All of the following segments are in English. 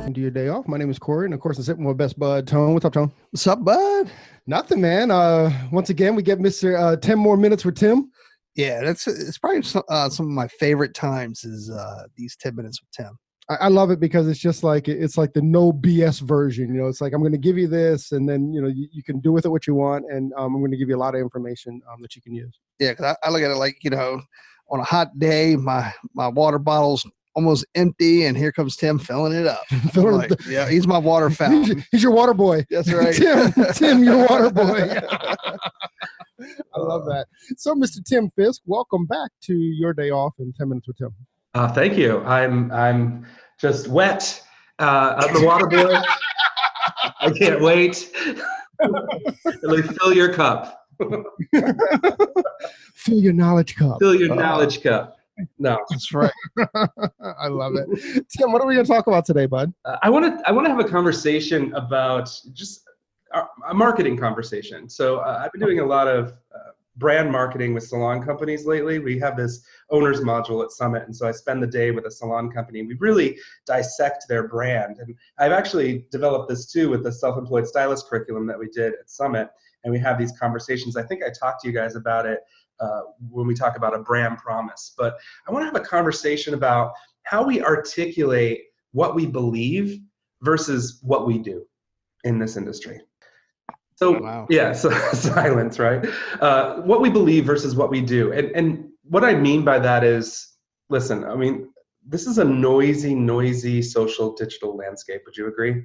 welcome to your day off. My name is Corey, and of course, I'm sitting with my best bud, Tone. What's up, Tone? What's up, bud? Nothing, man. Once again, we get Mr. 10 more minutes with Tim. Yeah, it's probably some of my favorite times is these 10 minutes with Tim. I love it because it's just like the no BS version. You know, it's like I'm going to give you this, and then you can do with it what you want, and I'm going to give you a lot of information that you can use. Yeah, because I look at it like on a hot day, my water bottle's almost empty, and here comes Tim filling it up. Yeah, he's my water fountain. He's your water boy. That's right. Tim, your water boy. I love that. So, Mr. Tim Fisk, welcome back to your day off in 10 minutes with Tim. Thank you. I'm just wet. I'm the water boy. I can't wait. Fill your cup. Fill your knowledge cup. Fill your knowledge cup. No, that's right. I love it. Tim, what are we going to talk about today, bud? I want to have a conversation about just a marketing conversation. So I've been doing a lot of brand marketing with salon companies lately. We have this owners module at Summit, and so I spend the day with a salon company. We really dissect their brand, and I've actually developed this too with the self-employed stylist curriculum that we did at Summit, and we have these conversations. I think I talked to you guys about it when we talk about a brand promise, but I want to have a conversation about how we articulate what we believe versus what we do in this industry. So, wow. Yeah, so silence, right? What we believe versus what we do. And what I mean by that is, listen, I mean, this is a noisy social digital landscape. Would you agree?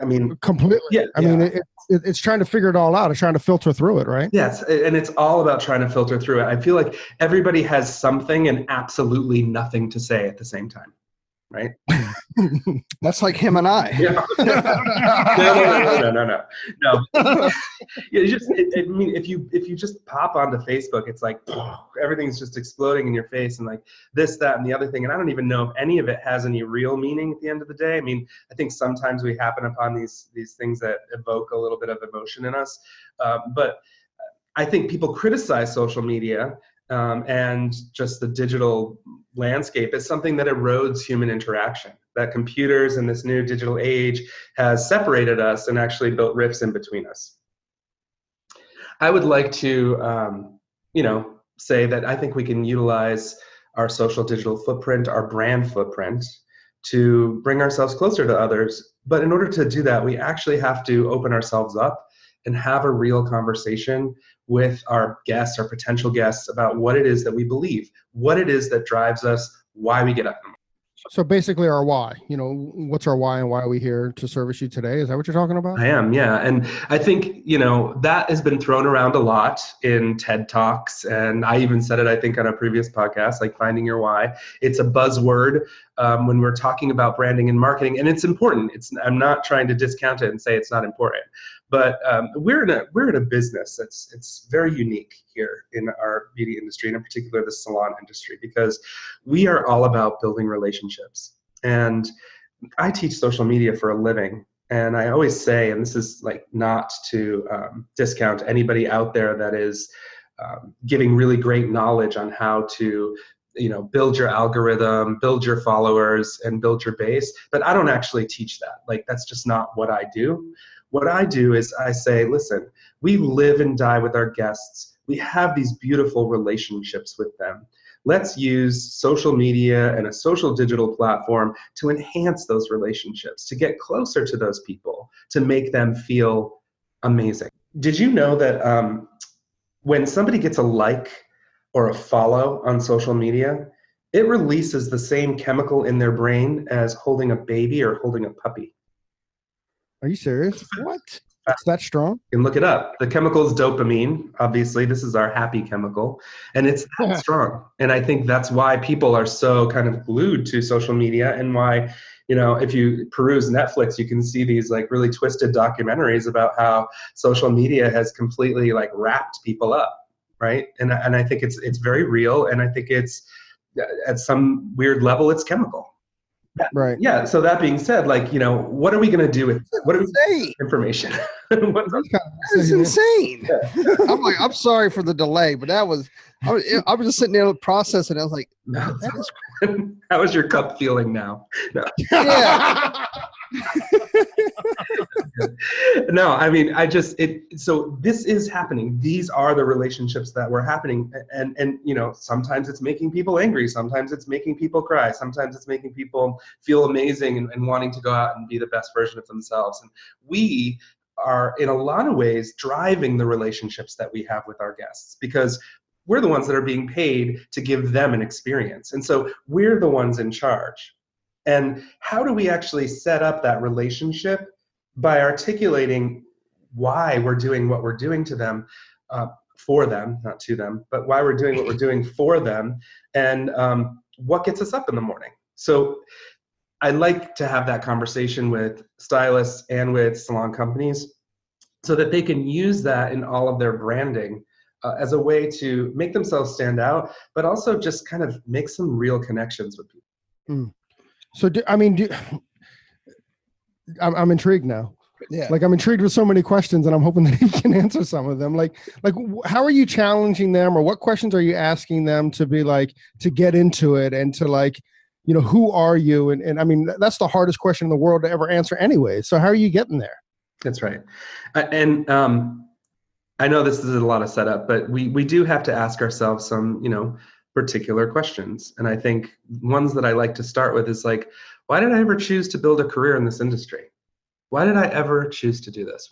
I mean, completely. Yeah. I mean, it's trying to figure it all out. It's trying to filter through it, right? Yes, and it's all about trying to filter through it. I feel like everybody has something and absolutely nothing to say at the same time, right? That's like him and I. Yeah. No. I mean, if you just pop onto Facebook, it's like everything's just exploding in your face, and like this, that, and the other thing. And I don't even know if any of it has any real meaning at the end of the day. I mean, I think sometimes we happen upon these things that evoke a little bit of emotion in us, but I think people criticize social media and just the digital landscape is something that erodes human interaction. That computers in this new digital age has separated us and actually built rifts in between us. I would like to, say that I think we can utilize our social digital footprint, our brand footprint, to bring ourselves closer to others. But in order to do that, we actually have to open ourselves up and have a real conversation with our guests, our potential guests, about what it is that we believe, what it is that drives us, why we get up in the morning. So basically our why, what's our why and why are we here to service you today? Is that what you're talking about? I am, yeah. And I think, that has been thrown around a lot in TED Talks. And I even said it, I think, on a previous podcast, like finding your why. It's a buzzword when we're talking about branding and marketing, and it's important. I'm not trying to discount it and say it's not important. But we're in a business that's very unique here in our beauty industry, and in particular the salon industry, because we are all about building relationships. And I teach social media for a living, and I always say, and this is like not to discount anybody out there that is giving really great knowledge on how to build your algorithm, build your followers, and build your base, but I don't actually teach that. Like, that's just not what I do. What I do is I say, listen, we live and die with our guests. We have these beautiful relationships with them. Let's use social media and a social digital platform to enhance those relationships, to get closer to those people, to make them feel amazing. Did you know that when somebody gets a like or a follow on social media, it releases the same chemical in their brain as holding a baby or holding a puppy? Are you serious? What? It's that strong? You can look it up. The chemical is dopamine. Obviously, this is our happy chemical, and it's that strong. And I think that's why people are so kind of glued to social media, and why, if you peruse Netflix, you can see these like really twisted documentaries about how social media has completely like wrapped people up, right? And I think it's very real, and I think it's at some weird level, it's chemical. Right. Yeah. So that being said, like, what are we going to do with information? That's insane. Yeah. I'm sorry for the delay, but I was just sitting there processing. I was like, that is How is your cup feeling now? No. Yeah. No, I mean, so this is happening. These are the relationships that were happening. And, you know, sometimes it's making people angry. Sometimes it's making people cry. Sometimes it's making people feel amazing and wanting to go out and be the best version of themselves. And we are, in a lot of ways, driving the relationships that we have with our guests, because we're the ones that are being paid to give them an experience. And so we're the ones in charge. And how do we actually set up that relationship? By articulating why we're doing what we're doing to them, for them, not to them, but why we're doing what we're doing for them, and what gets us up in the morning. So I like to have that conversation with stylists and with salon companies so that they can use that in all of their branding as a way to make themselves stand out, but also just kind of make some real connections with people. Mm. So, I'm intrigued now. Yeah. Like, I'm intrigued with so many questions, and I'm hoping that he can answer some of them. Like, how are you challenging them, or what questions are you asking them to be like, to get into it and to like, you know, who are you? And I mean, that's the hardest question in the world to ever answer anyway. So how are you getting there? That's right. And I know this is a lot of setup, but we do have to ask ourselves some, you know, particular questions. And I think ones that I like to start with is like, why did I ever choose to build a career in this industry? Why did I ever choose to do this?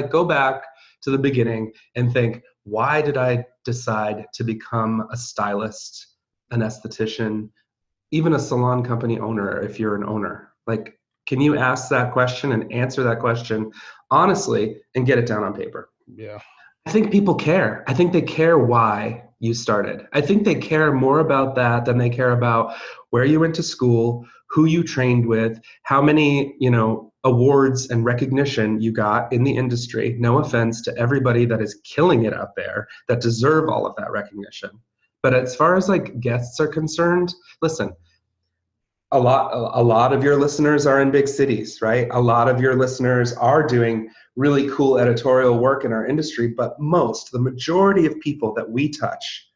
Go back to the beginning and think, why did I decide to become a stylist, an esthetician, even a salon company owner if you're an owner? Like, can you ask that question and answer that question honestly and get it down on paper? Yeah. I think people care. I think they care why you started. I think they care more about that than they care about where you went to school, who you trained with, how many, you know, awards and recognition you got in the industry. No offense to everybody that is killing it out there that deserve all of that recognition. But as far as like guests are concerned, listen, a lot of your listeners are in big cities, right? A lot of your listeners are doing really cool editorial work in our industry, but the majority of people that we touch,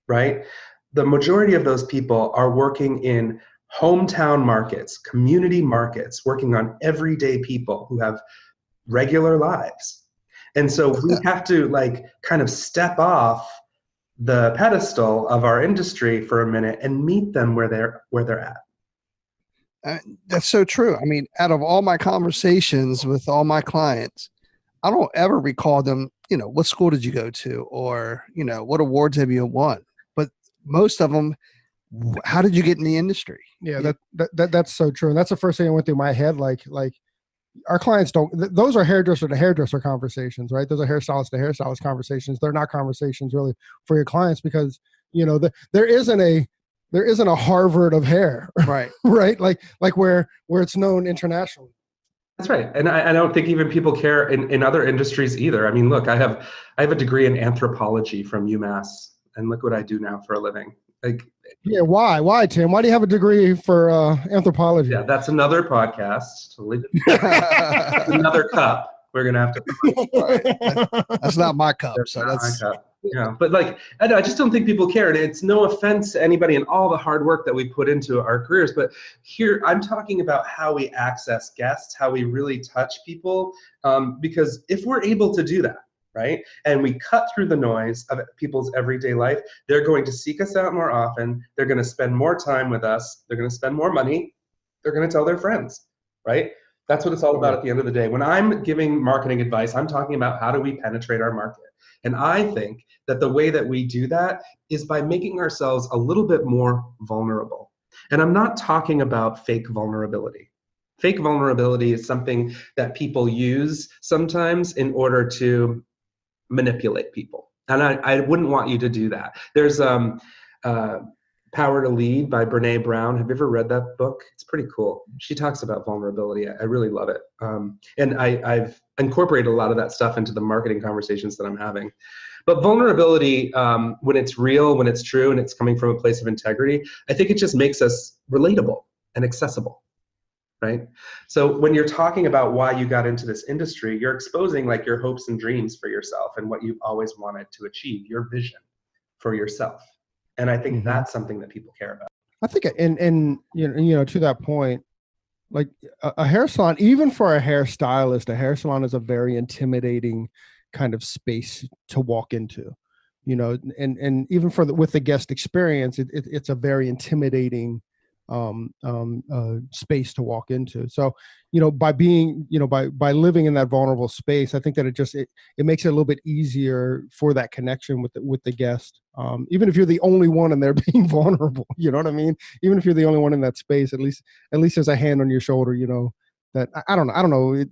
right? The majority of those people are working in hometown markets, community markets, working on everyday people who have regular lives. And so we have to like kind of step off the pedestal of our industry for a minute and meet them where they're at. That's so true. I mean, out of all my conversations with all my clients, I don't ever recall them, you know, what school did you go to, or, you know, what awards have you won? But most of them, how did you get in the industry? Yeah, that's so true. And that's the first thing that went through my head. Like our clients those are hairdresser to hairdresser conversations, right? Those are hairstylist to hairstylist conversations. They're not conversations really for your clients because, you know, there isn't a Harvard of hair, right? Right? Like where it's known internationally. That's right. And I don't think even people care in other industries either. I mean, look, I have a degree in anthropology from UMass, and look what I do now for a living. Like, yeah, why, Tim? Why do you have a degree for anthropology? Yeah, that's another podcast. Another cup. We're gonna have to. Right. That's not my cup. That's so not that's my cup. Yeah, but like, I just don't think people care. And it's no offense to anybody and all the hard work that we put into our careers. But here, I'm talking about how we access guests, how we really touch people. Because if we're able to do that, right, and we cut through the noise of people's everyday life, they're going to seek us out more often. They're going to spend more time with us. They're going to spend more money. They're going to tell their friends, right? That's what it's all about at the end of the day. When I'm giving marketing advice, I'm talking about how do we penetrate our market. And I think that the way that we do that is by making ourselves a little bit more vulnerable. And I'm not talking about fake vulnerability. Fake vulnerability is something that people use sometimes in order to manipulate people. And I wouldn't want you to do that. There's Power to Lead by Brene Brown. Have you ever read that book? It's pretty cool. She talks about vulnerability. I really love it. And I've incorporated a lot of that stuff into the marketing conversations that I'm having. But vulnerability, when it's real, when it's true, and it's coming from a place of integrity, I think it just makes us relatable and accessible, right? So when you're talking about why you got into this industry, you're exposing like your hopes and dreams for yourself and what you've always wanted to achieve, your vision for yourself. And I think that's something that people care about. I think in to that point, like a hair salon, even for a hairstylist, a hair salon is a very intimidating kind of space to walk into, and even with the guest experience, it's a very intimidating space to walk into. So, by being, by living in that vulnerable space, I think that it makes it a little bit easier for that connection with the guest. Even if you're the only one and they're being vulnerable, you know what I mean? Even if you're the only one in that space, at least there's a hand on your shoulder, that I don't know.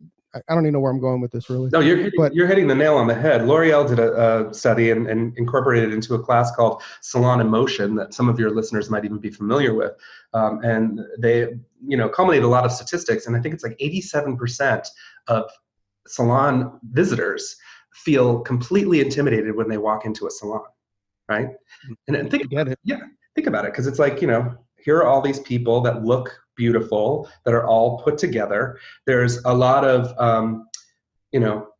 I don't even know where I'm going with this really. No, you're hitting the nail on the head. L'Oreal did a study and incorporated it into a class called Salon Emotion that some of your listeners might even be familiar with. And they, culminated a lot of statistics, and I think it's like 87% of salon visitors feel completely intimidated when they walk into a salon, right? And think about it. Yeah, think about it, because it's like, here are all these people that look beautiful, that are all put together. There's a lot of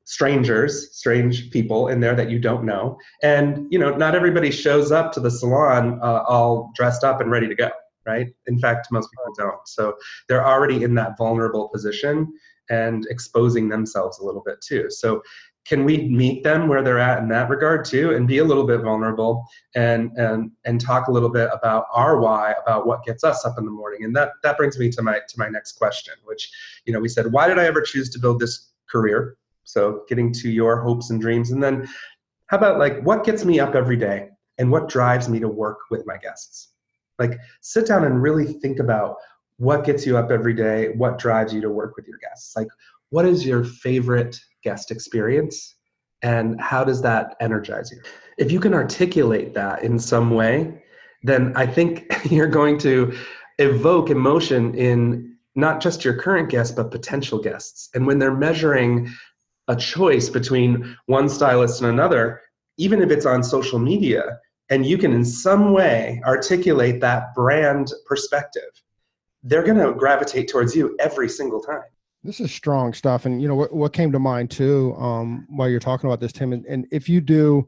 strange people in there that you don't know. And, not everybody shows up to the salon all dressed up and ready to go, right? In fact, most people don't. So they're already in that vulnerable position and exposing themselves a little bit too. So can we meet them where they're at in that regard too, and be a little bit vulnerable and talk a little bit about our why, about what gets us up in the morning? And that brings me to my next question, which, we said, why did I ever choose to build this career? So getting to your hopes and dreams. And then how about, like, what gets me up every day and what drives me to work with my guests? Like, sit down and really think about what gets you up every day, what drives you to work with your guests. Like, what is your favorite guest experience and how does that energize you? If you can articulate that in some way, then I think you're going to evoke emotion in not just your current guests, but potential guests. And when they're measuring a choice between one stylist and another, even if it's on social media, and you can in some way articulate that brand perspective, they're going to gravitate towards you every single time. This is strong stuff. And, what came to mind too, while you're talking about this, Tim, and if you do,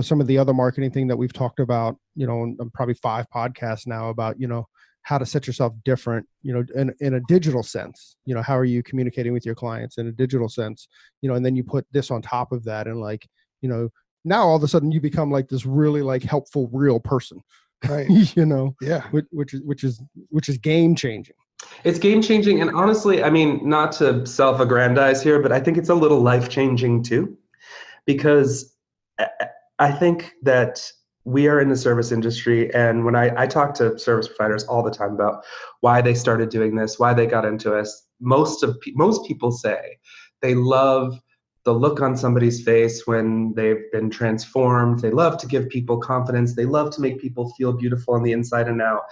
some of the other marketing thing that we've talked about, on probably 5 podcasts now about, how to set yourself different, in a digital sense, how are you communicating with your clients in a digital sense, and then you put this on top of that. And now all of a sudden you become like this really like helpful, real person, right? Yeah. Which is game changing. It's game changing. And honestly, I mean, not to self-aggrandize here, but I think it's a little life changing too, because I think that we are in the service industry. And when I talk to service providers all the time about why they started doing this, why they got into us, most people say they love the look on somebody's face when they've been transformed. They love to give people confidence. They love to make people feel beautiful on the inside and out.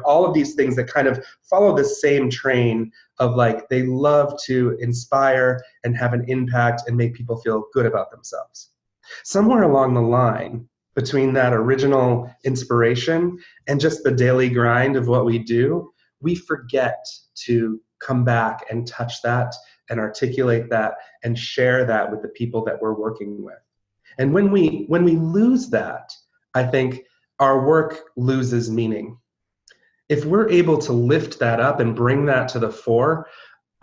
All of these things that kind of follow the same train of, like, they love to inspire and have an impact and make people feel good about themselves. Somewhere along the line between that original inspiration and just the daily grind of what we do, we forget to come back and touch that and articulate that and share that with the people that we're working with. And when we lose that, I think our work loses meaning. If we're able to lift that up and bring that to the fore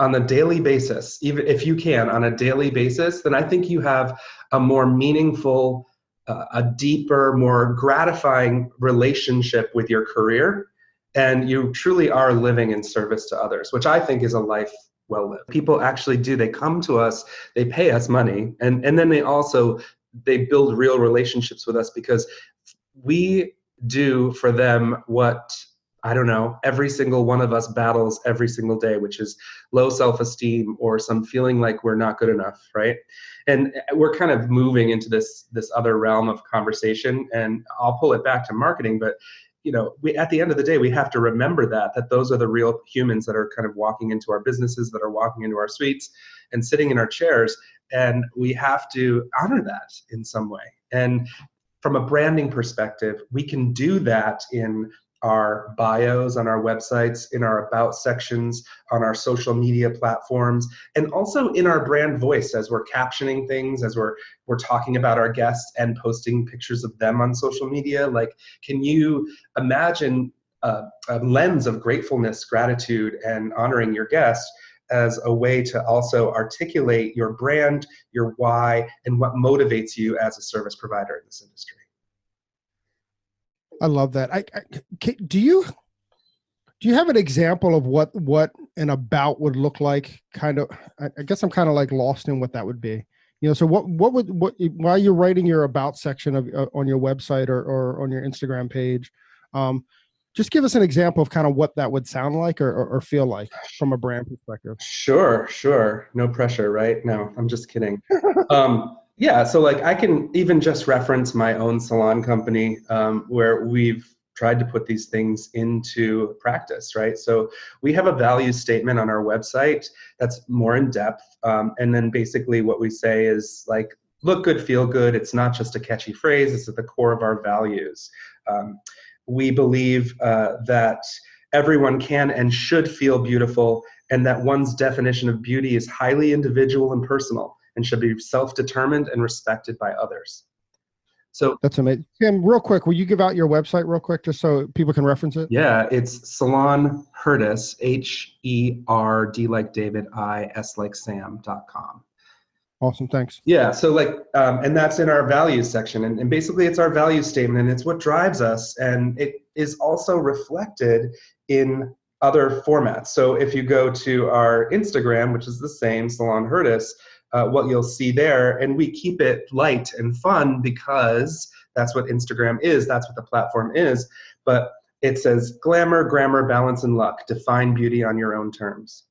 on a daily basis, even if you can on a daily basis, then I think you have a more meaningful, a deeper, more gratifying relationship with your career. And you truly are living in service to others, which I think is a life well lived. People actually do. They come to us, they pay us money, and then they build real relationships with us because we do for them what, I don't know, every single one of us battles every single day, which is low self-esteem or some feeling like we're not good enough, right? And we're kind of moving into this other realm of conversation, and I'll pull it back to marketing, but we, at the end of the day, we have to remember that those are the real humans that are kind of walking into our businesses, that are walking into our suites and sitting in our chairs. And we have to honor that in some way. And from a branding perspective, we can do that in our bios on our websites, in our about sections, on our social media platforms, and also in our brand voice as we're captioning things, as we're talking about our guests and posting pictures of them on social media. Like, can you imagine a lens of gratefulness, gratitude, and honoring your guest as a way to also articulate your brand, your why, and what motivates you as a service provider in this industry. I love that. Do you have an example of what an about would look like? Kind of, I guess I'm kind of like lost in what that would be. So what while you're writing your about section on your website or on your Instagram page, just give us an example of kind of what that would sound like or feel like from a brand perspective. Sure. No pressure, right? No, I'm just kidding. Yeah, so like I can even just reference my own salon company where we've tried to put these things into practice, right? So we have a value statement on our website that's more in depth. And then basically what we say is like, look good, feel good. It's not just a catchy phrase, it's at the core of our values. We believe that everyone can and should feel beautiful, and that one's definition of beauty is highly individual and personal and should be self-determined and respected by others. So that's amazing. Tim, real quick, will you give out your website real quick just so people can reference it? Yeah, it's Salon Hairdustry, HERD like David, IS like Sam.com. Awesome, thanks. Yeah, so like, and that's in our values section. And basically it's our value statement and it's what drives us. And it is also reflected in other formats. So if you go to our Instagram, which is the same, Salon Hairdustry, what you'll see there, and we keep it light and fun because that's what Instagram is, that's what the platform is, but it says glamour, grammar, balance, and luck. Define beauty on your own terms.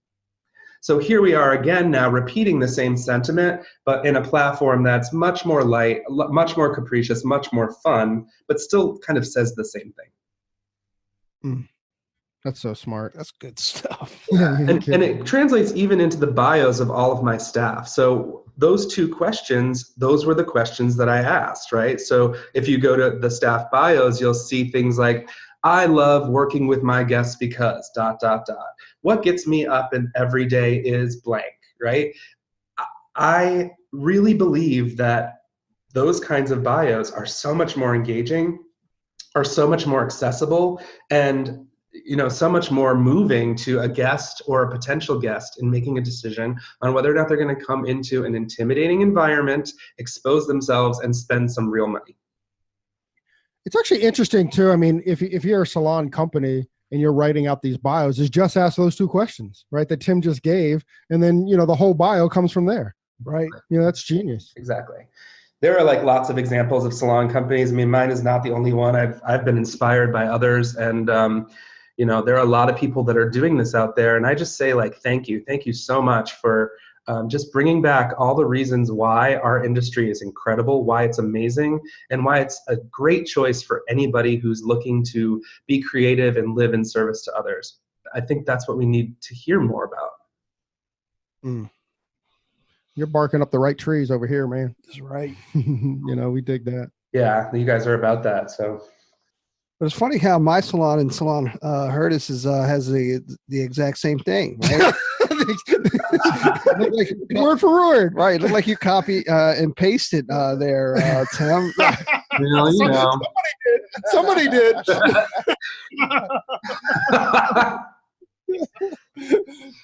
So here we are again now repeating the same sentiment, but in a platform that's much more light, much more capricious, much more fun, but still kind of says the same thing. That's so smart. That's good stuff. Yeah. And it translates even into the bios of all of my staff. So those two questions, those were the questions that I asked, right? So if you go to the staff bios, you'll see things like, I love working with my guests because ... What gets me up and every day is blank, right? I really believe that those kinds of bios are so much more engaging, are so much more accessible, and so much more moving to a guest or a potential guest in making a decision on whether or not they're going to come into an intimidating environment, expose themselves, and spend some real money. It's actually interesting too. I mean, if you're a salon company and you're writing out these bios, is just ask those two questions, right? That Tim just gave. And then, the whole bio comes from there, right? That's genius. Exactly. There are like lots of examples of salon companies. I mean, mine is not the only one. I've been inspired by others. And, there are a lot of people that are doing this out there. And I just say like, thank you so much for just bringing back all the reasons why our industry is incredible, why it's amazing, and why it's a great choice for anybody who's looking to be creative and live in service to others. I think that's what we need to hear more about. You're barking up the right trees over here, man. That's right. We dig that. Yeah, you guys are about that. So. But it's funny how my salon and Salon Hairdustry has the exact same thing, right? Like, word for word. Right. Look like you copy and pasted there, Tim. Somebody did.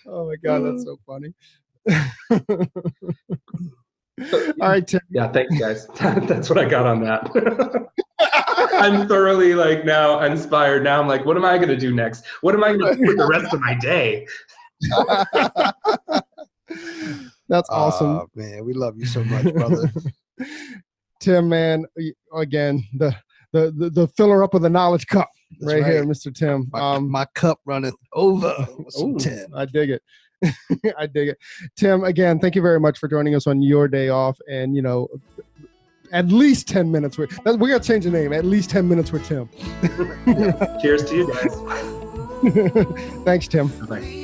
Oh my God, that's so funny. All right, Tim. Yeah, thanks, guys. That's what I got on that. I'm thoroughly now inspired. Now I'm like, what am I going to do next? What am I going to do for the rest of my day? That's awesome. Oh, man, we love you so much, brother. Tim, man, again, the filler up of the knowledge cup right here, Mr. Tim. My cup runneth over with some Tim. I dig it. I dig it. Tim, again, thank you very much for joining us on your day off. And, at least 10 minutes with, we got to change the name, at least 10 minutes with Tim. Cheers to you guys. Thanks, Tim. Bye.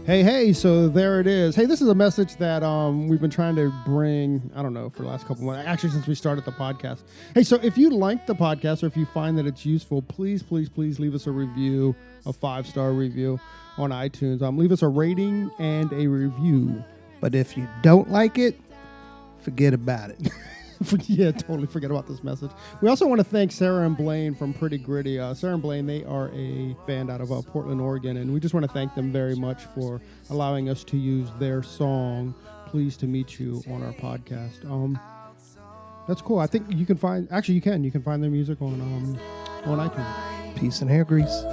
Hey, so there it is. Hey, this is a message that we've been trying to bring, I don't know, for the last couple of months, actually since we started the podcast. Hey, so if you like the podcast or if you find that it's useful, please leave us a review, a 5-star review on iTunes. Leave us a rating and a review. But if you don't like it, forget about it. Yeah, totally forget about this message. We also want to thank Sarah and Blaine from Pretty Gritty. Sarah and Blaine, they are a band out of Portland, Oregon, and we just want to thank them very much for allowing us to use their song, Pleased to Meet You, on our podcast. That's cool. I think you can find, actually you can find their music on iTunes. Peace and hair grease.